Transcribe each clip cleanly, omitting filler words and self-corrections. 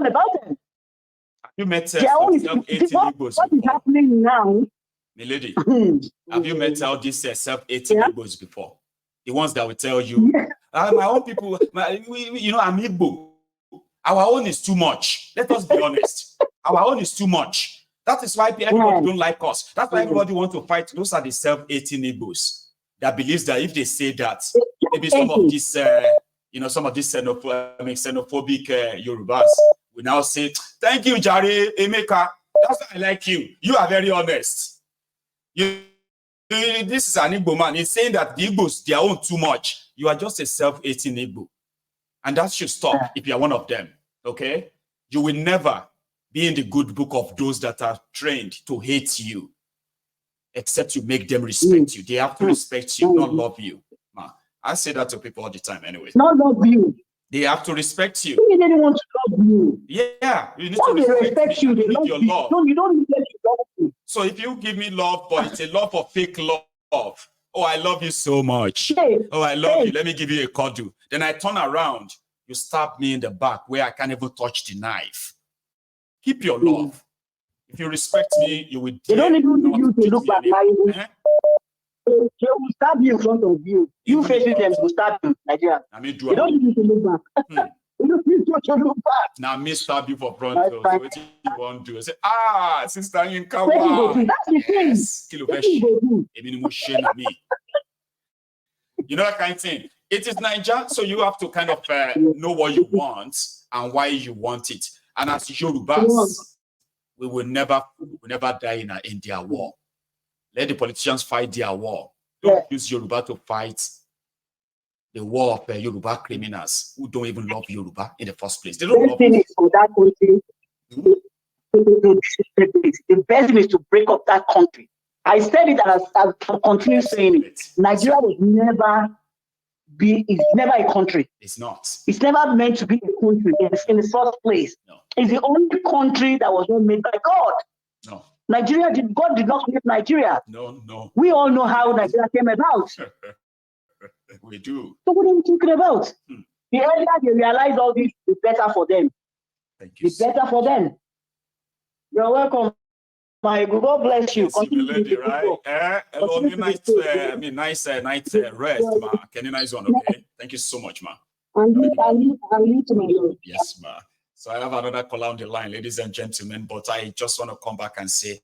about them. You met self-18 Igbos what is happening now? Milady, have you met all these self-18 Igbos before? The ones that will tell you, my own people, I'm Igbo. Our own is too much. Let us be honest. Our own is too much. That is why everybody don't like us. That's why everybody want to fight. Those are the self-18 Igbos that believes that if they say that, maybe some of these, some of these xenophobic Yorubas will now say, thank you, Jare Emeka. That's why I like you. You are very honest. This is an Igbo man. He's saying that the Igbos, they are own too much. You are just a self-18 Igbo. And that should stop if you are one of them. Okay? You will never be in the good book of those that are trained to hate you, except you make them respect you. They have to respect you, not love you. Man, I say that to people all the time anyway. Not love you. They have to respect you. They didn't want to love you. Yeah, you need to respect you. They love your love. No, you don't need to love you. So if you give me love, but it's a love for fake love. Oh, I love you so much. Oh, I love you. Let me give you a cuddle. Then I turn around. You stab me in the back where I can't even touch the knife. Keep your love. If you respect me, you will. They don't even need you to look back. They will stab you in front of you. You facing them will stab you, Nigeria. They don't need you to look back. They don't need you to look back. Now, me stab you for front. So what you want to do? I say, sister Yinka. That's the thing. You know that kind of thing. It is Nigeria, so you have to kind of know what you want and why you want it. And as Yorubas, we will never die in their war. Let the politicians fight their war. Don't use Yoruba to fight the war of Yoruba criminals who don't even love Yoruba in the first place. They don't love it. The best thing is to break up that country. I said it as I continue saying it. Nigeria was never a country. It's not. It's never meant to be a country in the first place. No. It's the only country that was not made by God. No. God did not make Nigeria. No. We all know how Nigeria came about. We do. So what are we talking about? The earlier they realize all this, the better for them. Thank you. The better for them. You're welcome. My God bless you. Yes, lady, right? Hello, nice night rest, ma. Can you nice one, okay? Thank you so much, ma. And you to my Lord. Yes, ma. So I have another call on the line, ladies and gentlemen, but I just want to come back and say,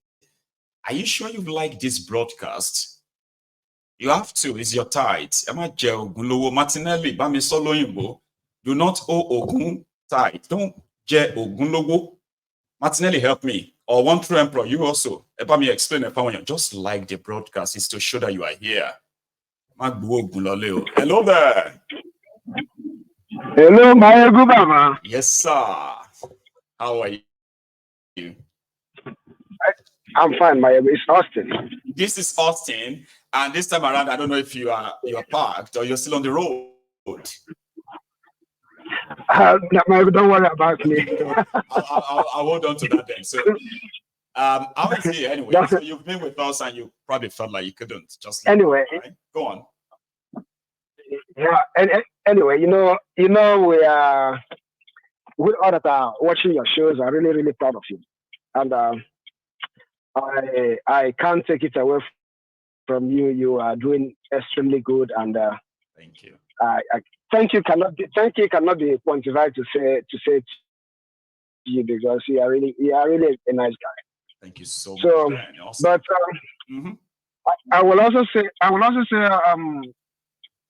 are you sure you've liked this broadcast? You have to. It's your tithe. Martinelli, do not owe Ogun tithe. Don't je Ogunlogo. Martinelli, help me. Or One True Emperor, you also. Let me explain it. Just like the broadcast is to show that you are here. Hello there. Hello, my Gubama. Yes, sir. How are you? I'm fine, it's Austin. This is Austin, and this time around, I don't know if you are parked or you're still on the road. Don't worry about me. I'll hold on to that then. So, how is it anyway? So you've been with us, and you probably felt like you couldn't just anyway. Right? Go on. Yeah, and anyway, we all that are watching your shows are really, really proud of you, and I can't take it away from you. You are doing extremely good, and thank you. Thank you cannot be quantified to say to you, because you are really a nice guy. Thank you so much. So, awesome. But I will also say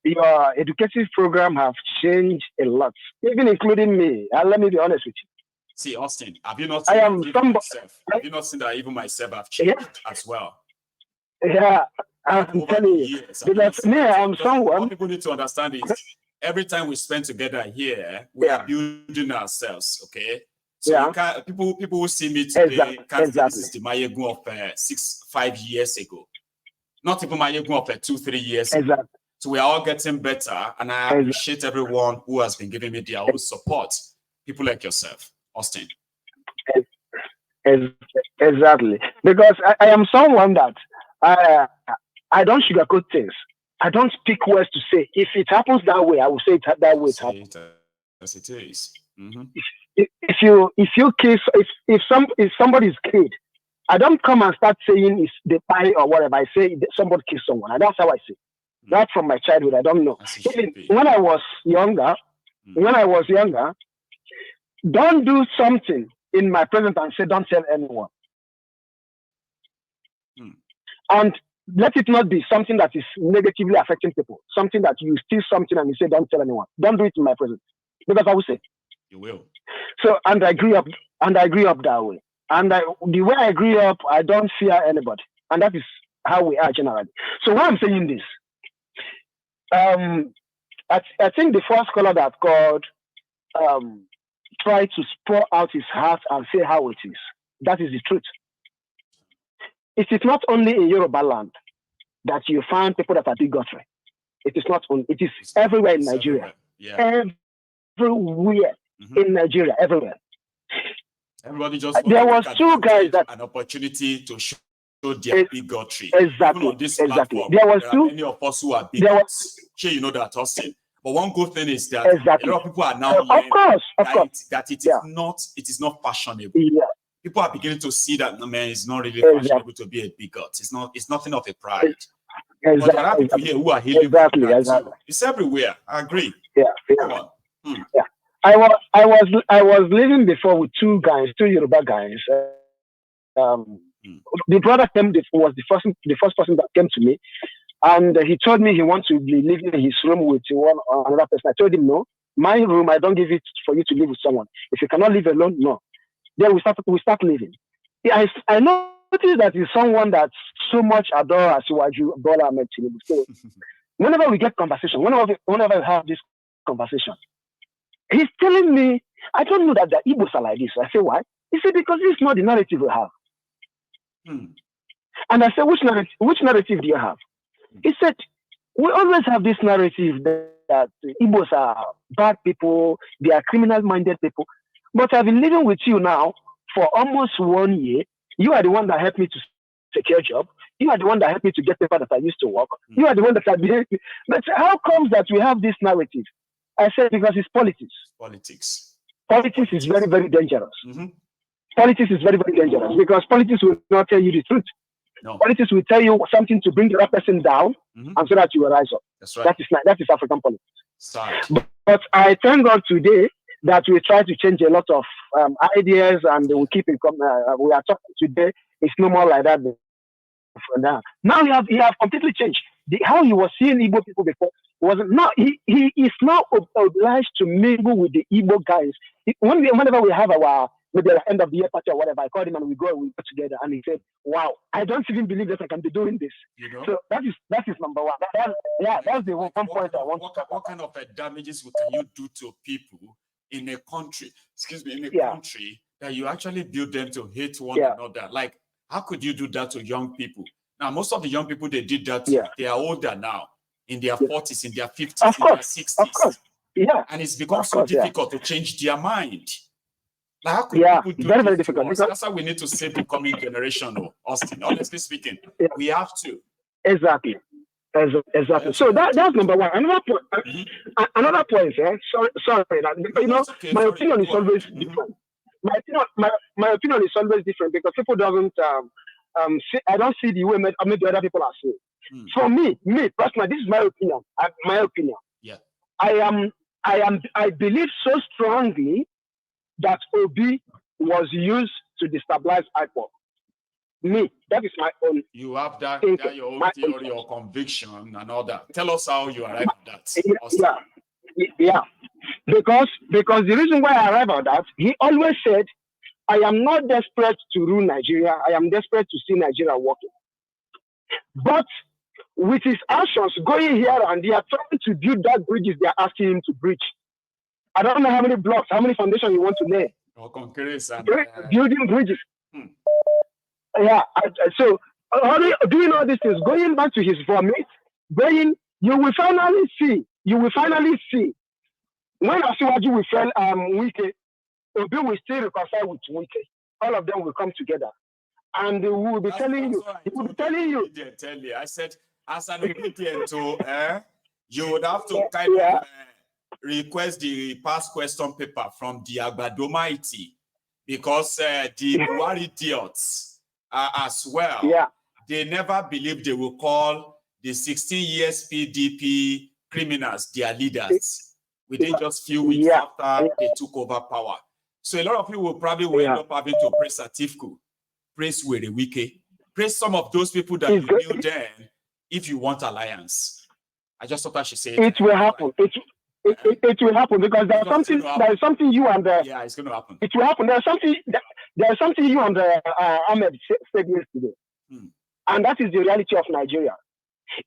your educative program have changed a lot, even including me. And let me be honest with you. See, Austin, have you not seen Have you not seen that even myself have changed as well? Yeah, I'm telling you. Because me, I'm someone. What people need to understand is every time we spend together here, we are building ourselves, okay? So people who see me today can't say this is the Mayegun of 5 years ago. Not even Mayegun of 2-3 years ago. So we are all getting better, and I appreciate everyone who has been giving me their own support. People like yourself, Austin. Exactly. Because I am someone that I don't sugarcoat things. I don't pick words to say. If it happens that way, I will say it that way. As it is. if somebody's kid, I don't come and start saying it's the pie or whatever. I say somebody killed someone, and that's how I say. Right from my childhood, I don't know. When I was younger, don't do something in my presence and say don't tell anyone. And let it not be something that is negatively affecting people. Something that you steal something and you say don't tell anyone. Don't do it in my presence, because I will say you will. So, and I grew up that way. And the way I grew up, I don't fear anybody, and that is how we are generally. So, why I'm saying this, I think the first caller that called tried to pour out his heart and say how it is. That is the truth. It is not only in Yoruba land that you find people that are bigotry. It is not only. It is everywhere in Nigeria. Everywhere in Nigeria, everywhere. Everybody just there was two guys that an opportunity to show their bigotry. Exactly. On this platform, there was two. Many of us who are bigots. Sure, you know that, Austin. But one good thing is that a lot of people are now learning that it is not fashionable. Yeah. People are beginning to see that it's not really fashionable to be a bigot. It's nothing of a pride. But there are people here who are healing from that too. It's everywhere. I agree. Yeah. Yeah. I was living before with two Yoruba guys. The brother was the first person that came to me, and he told me he wants to be living in his room with another person. I told him, no, my room, I don't give it for you to live with someone. If you cannot live alone, no. Then we start living. I noticed that he's someone that so much adore Asiwaju Bola Ahmed Tinubu. So whenever we get conversation, whenever we have this conversation, he's telling me, I don't know that the Igbos are like this. I say, why? He said, because this is not the narrative we have. And I said, which narrative do you have? He said, we always have this narrative that Igbos are bad people, they are criminal-minded people. But I've been living with you now for almost 1 year. You are the one that helped me to secure a job. You are the one that helped me to get paper that I used to work. You are the one that I behaved. But how comes that we have this narrative? I said, because it's politics. Politics is very, very dangerous. Politics is very, very dangerous because politics will not tell you the truth. No. Politics will tell you something to bring the other person down, and so that you will rise up. That's right. That is African politics. But I thank God today that we try to change a lot of ideas, and we keep it. We are talking today. It's no more like that. Now he have completely changed. How he was seeing Igbo people before wasn't. Now he is now obliged to mingle with the Igbo guys. Whenever we have our maybe at the end of the year party or whatever, I called him and we go together, and he said, "Wow, I don't even believe that I can be doing this." You know? So that is number one. That's the one point I want. What kind of damages can you do to people in a country? Country that you actually build them to hate one another? Like, how could you do that to young people? Now, most of the young people they did that to, they are older now, in their 40s, in their 50s, in their 60s. Of course. Yeah. And it's become so difficult to change their mind. Like, how could people do very, very difficult. That's why we need to save the coming generation, Austin. Honestly speaking, we have to. Exactly. So that's number one. Another point. Sorry. My opinion is always different. My opinion is always different because people don't. I don't see the way maybe other people are seeing. For me personally, this is my opinion. Yeah. I believe so strongly that Obi was used to destabilize IPOB. That is my own. You have that your own theory or conviction and all that. Tell us how you arrived at that. Yeah. Because the reason why I arrived at that, he always said, I am not desperate to rule Nigeria. I am desperate to see Nigeria working. But with his actions going here and there, trying to build that bridges they are asking him to bridge. I don't know how many blocks, how many foundations you want to lay. Building bridges. Yeah. So doing all these things, going back to his vomit, you will finally see. When Asiwaju will fail Wike, Obi will still reconcile with Wike. All of them will come together. And he will be telling you. I said, as an obedient to, you would have to kind of request the past question paper from the Agbadomaiti because the Buhari idiots as well. Yeah. They never believed they will call the 16 years PDP criminals their leaders within just few weeks after they took over power. So a lot of people will probably end up having to praise Atiku, praise Wike, praise some of those people that you knew then if you want alliance. I just thought I should say it will happen. It will happen because there's something you and it's going to happen. It will happen. There's something you and Ahmed said yesterday, and that is the reality of Nigeria.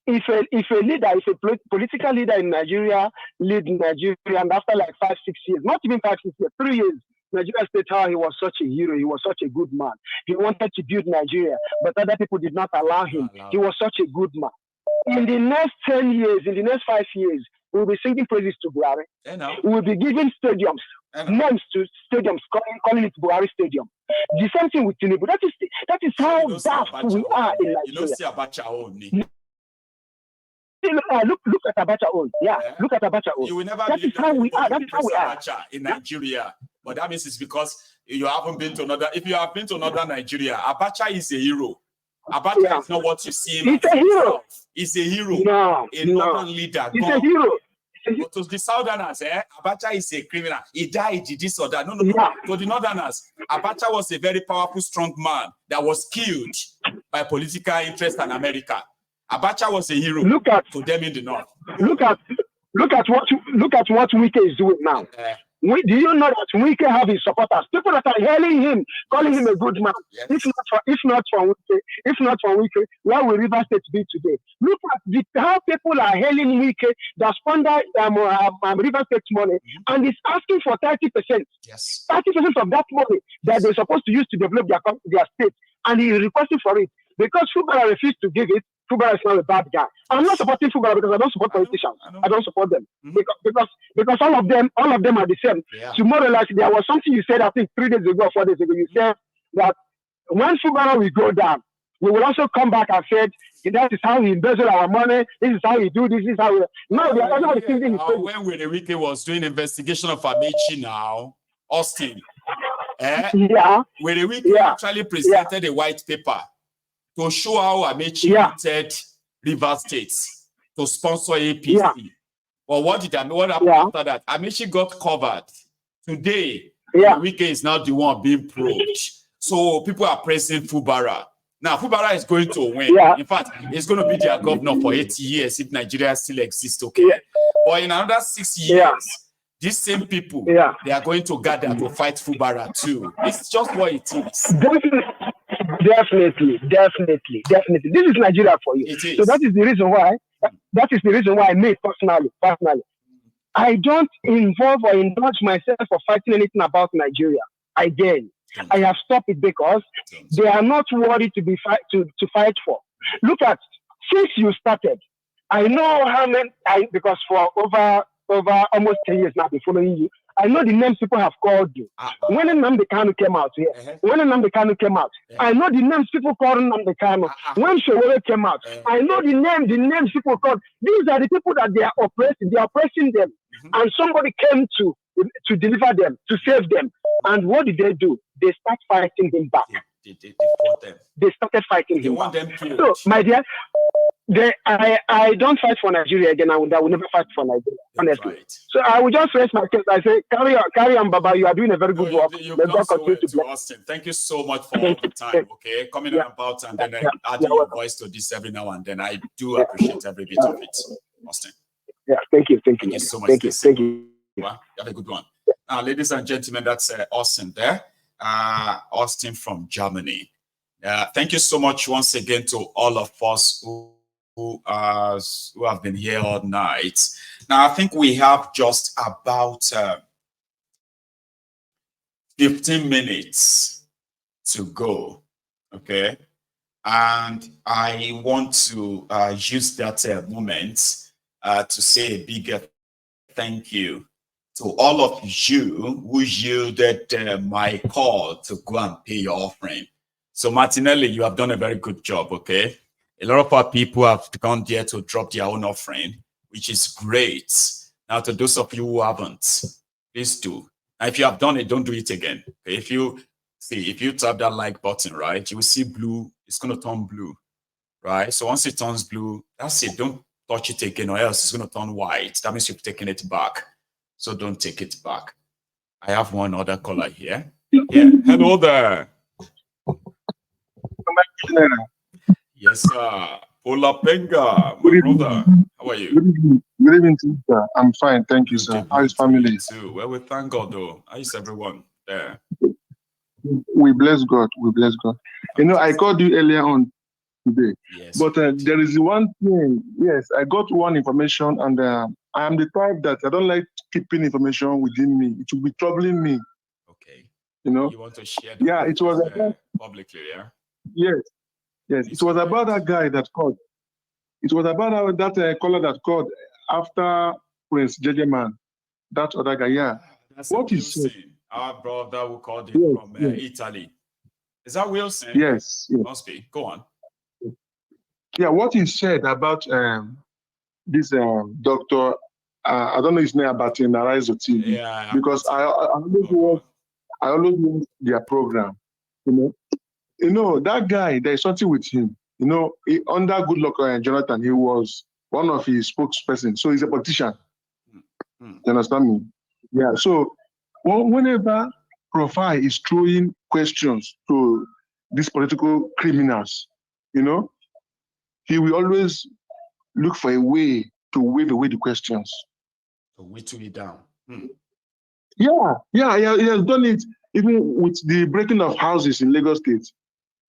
If a leader, if a political leader in Nigeria lead Nigeria, and after like 5-6 years, not even 5-6 years, 3 years, Nigeria state how he was such a hero, he was such a good man. He wanted to build Nigeria, but other people did not allow him. He was such a good man. In the next 10 years, in the next 5 years, we'll be singing praises to Buhari. We'll be giving stadiums, names to stadiums, calling it Buhari Stadium. The same thing with Tinubu. That is how daft we are in Nigeria. You don't see Abacha only. Look at Abacha own. Look at Abacha own. You will never that is how we are. That is how we are. Abacha in Nigeria. But that means it's because you haven't been to another. If you have been to another Nigeria, Abacha is a hero. Abacha is not what you see. He's a hero. He's a hero. A northern leader. He's a hero. But to the Southerners, Abacha is a criminal. He died, this or that. No. To the Northerners, Abacha was a very powerful, strong man that was killed by political interest in America. Abacha was a hero to them in the North. Look at what Wike is doing now. Do you know that Wike have his supporters? People that are hailing him, calling him a good man. Yes. If not from Wike, where will River State be today? Look at how people are hailing Wike that squander River State's money and is asking for 30%. Yes. 30% of that money that they're supposed to use to develop their state, and he is requesting for it because Fubara refused to give it. Fubara is not a bad guy. I'm not supporting Fubara because I don't support politicians. I don't support them because all of them are the same. Yeah. Tomorrow, like there was something you said, I think 3 days ago or 4 days ago. You said that when Fubara will go down, we will also come back and said that is how he embezzle our money. This is how he do this. This is how we. No, they are not thinking. When Wike was doing investigation of Amechi now, Austin, Wike actually presented a white paper to show how Amechi wanted River State to sponsor APC. But what happened after that? Amechi got covered. Today, Wike is now the one being probed. So people are praising Fubara. Now, Fubara is going to win. In fact, he's going to be their governor for 80 years if Nigeria still exists, okay? But in another 6 years, these same people, they are going to gather to fight Fubara too. It's just what it is. Definitely. This is Nigeria for you. It is. So that is the reason why me personally, I don't involve or indulge myself for fighting anything about Nigeria. Again, I have stopped it because they are not worthy to fight for. Look at, since you started, I know how many, because for over almost 10 years now, I've been following you. I know the names people have called you. When Nnamdi Kanu came out here, I know the names people called Nnamdi Kanu. When Showore came out, I know the names people called. These are the people that they are oppressing. They are oppressing them. And somebody came to deliver them, to save them. And what did they do? They start fighting him back. They fought them. They started fighting him back. So, my dear, I don't fight for Nigeria again. I will never fight for Nigeria, honestly. Right. So I will just raise my case. I say, carry on, Baba. You are doing a very good work. Let God continue to bless. Austin, thank you so much for all the time. Okay, coming about and then adding your voice to this every now and then. I do appreciate every bit of it, Austin. Yeah, thank you so much. Thank you. Well, you have a good one. Now, ladies and gentlemen, that's Austin there. Austin from Germany. Thank you so much once again to all of us who have been here all night. Now, I think we have just about 15 minutes to go, okay? And I want to use that moment to say a big thank you to all of you who yielded my call to go and pay your offering. So Martinelli, you have done a very good job, okay? A lot of our people have gone there to drop their own offering, which is great. Now, to those of you who haven't, please do. And if you have done it, don't do it again. Okay? If you tap that like button, right, you will see blue. It's going to turn blue, right? So once it turns blue, that's it. Don't touch it again, or else it's going to turn white. That means you've taken it back. So don't take it back. I have one other caller here. Yeah. Hello there. Yes, sir. Olapenga, my brother. How are you? Good evening, sir. I'm fine, thank you, sir. How is family? Too. Well, we thank God, though. How is everyone there? We bless God. We bless God. You know, I called you earlier on today, yes, but there is one thing. Yes, I got one information, and I am the type that I don't like keeping information within me. It will be troubling me. Okay. You know. You want to share? Yeah, it was publicly. Yeah. Yes. Yes, it was about that guy that called. It was about that caller that called after Prince JJ that other guy. Yeah. That's what Wilson, our brother who called him from Italy. Is that Wilson? Yes. Must be. Go on. Yeah, what he said about this doctor, I don't know his name, about in Arise TV. Yeah. Because I always watch their program. You know, that guy, there's something with him. You know, under Goodluck Jonathan, he was one of his spokespersons. So he's a politician. You understand me? Yeah. So whenever Profile is throwing questions to these political criminals, you know, he will always look for a way to wave away the questions. To whittle it down. Yeah, he has done it even with the breaking of houses in Lagos State.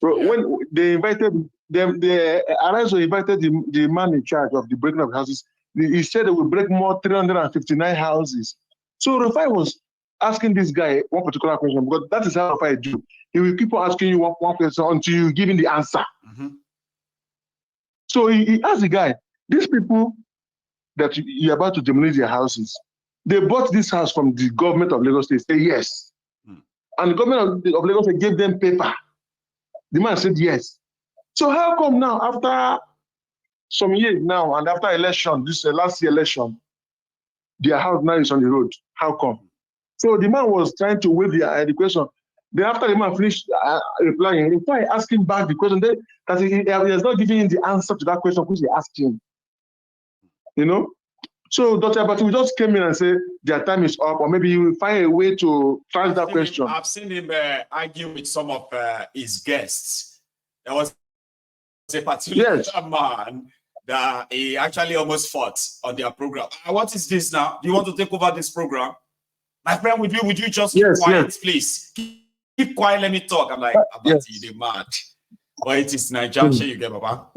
So when they invited them, the Arise invited the man in charge of the breaking of houses. He said they will break more 359 houses. So Rufai was asking this guy one particular question, because that is how Rufai do. He will keep on asking you one question until you give him the answer. So he asked the guy, these people that you're about to demolish their houses, they bought this house from the government of Lagos State. Say yes. And the government of Lagos State gave them paper. The man said yes. So how come now, after some years now, and after election, this last year election, their house now is on the road? How come? So the man was trying to waive the question. Then after the man finished replying, he started asking back the question that he has not given him the answer to that question which he asked him. You know? So Dr. Abati, we just came in and said their time is up, or maybe you will find a way to answer that question. I've seen him argue with some of his guests. There was a particular man that he actually almost fought on their program. What is this now? Do you want to take over this program? My friend, would you just keep quiet, please? Keep quiet, let me talk. I'm like, Abati, you're mad. But it is Nigeria, you get, Baba.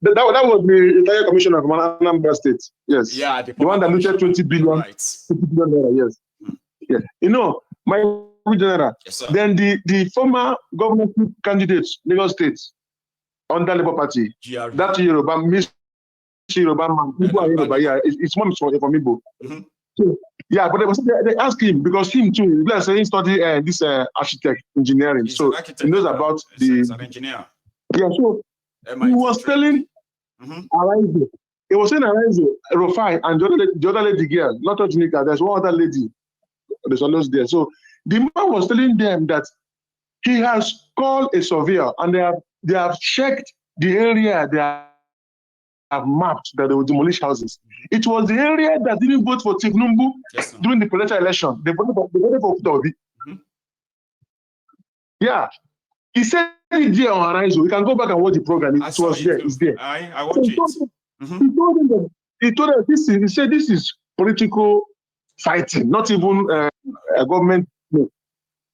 That was the entire commissioner of Anambra State. Yes. Yeah, the one that looted 20 billion. Right. 20 billion, yes. Yeah. You know, my general. Yes, then the former governorship candidate, Lagos State, under Labour Party, that Yoruba, Miss Yoruba man, it's one from Igbo. So, yeah, but they asked him, because him too, let's say he studied this architect engineering. He's so he knows about he's an engineer. Yeah, so he was telling Arise. He was saying Arise, Rufai, and the other lady girl, not Ojinika, there's one other lady. There's always there. So the man was telling them that he has called a surveyor, and they have checked the area they have mapped that they will demolish houses. It was the area that didn't vote for Tivnumbu during the presidential election. They voted for Toby. Yeah. He said it there on Arise. You can go back and watch the program. It was there. It's there. I watch it. He told them he said this is political fighting, not even a government.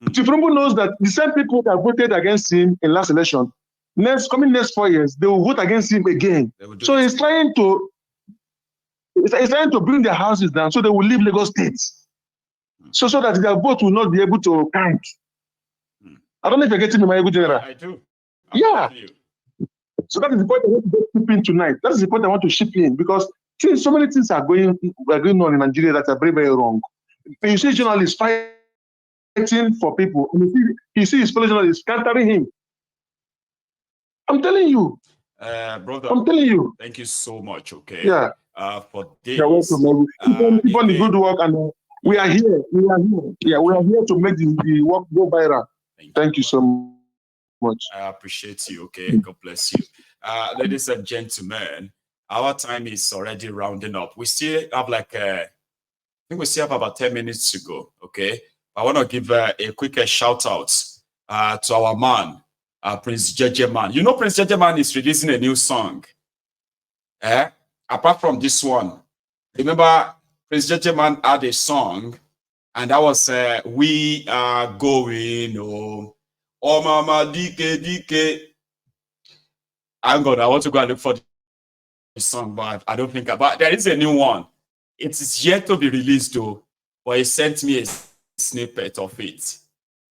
Tifrumbu knows that the same people that voted against him in last election, coming next 4 years, they will vote against him again. So he's trying to bring their houses down so they will leave Lagos State. So that their vote will not be able to count. I don't know if you're getting me, my good general. I do. Yeah. So that is the point I want to ship in tonight. That is the point I want to ship in, because since so many things are going on in Nigeria that are very, very wrong. You see journalists fighting for people, and you see his fellow journalists countering him. I'm telling you. Brother. I'm telling you. Thank you so much, okay? Yeah. for this. You're welcome. Keep on the good work, and we are here. We are here. Yeah, we are here to make the work go viral. Thank you so much. I appreciate you. Okay, God bless you. Ladies and gentlemen, our time is already rounding up. We still have like I think we still have about 10 minutes to go. Okay, I want to give a quick shout out to our man, Prince JJ Man. You know, Prince JJ Man is releasing a new song. Apart from this one, remember Prince JJ Man had a song, and that was "We Are Going Home." Oh, Mama, DK. I'm God. I want to go and look for the song, but I don't think about. There is a new one. It is yet to be released, though. But he sent me a snippet of it.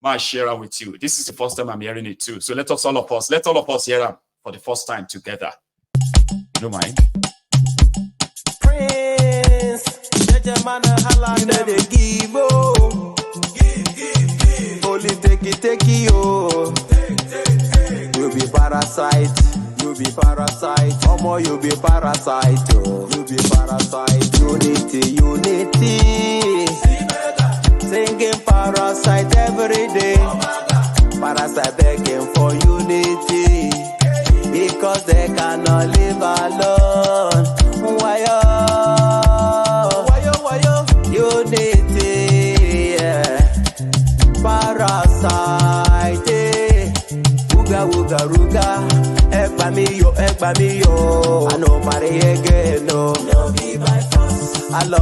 I'll share it with you. This is the first time I'm hearing it too. So let all of us hear it for the first time together. You don't mind? Prince, you know they give, oh. Give. Only take it, oh. You be parasite. You be parasite. Omo, you be parasite, oh. You be parasite. Unity. Singing parasite every day. Parasite begging for unity. Because they cannot live alone. Wayo. Unity, yeah. Parasite. Uga, ruga. Ekpa mi yo. I know party again, no. No be by force. I love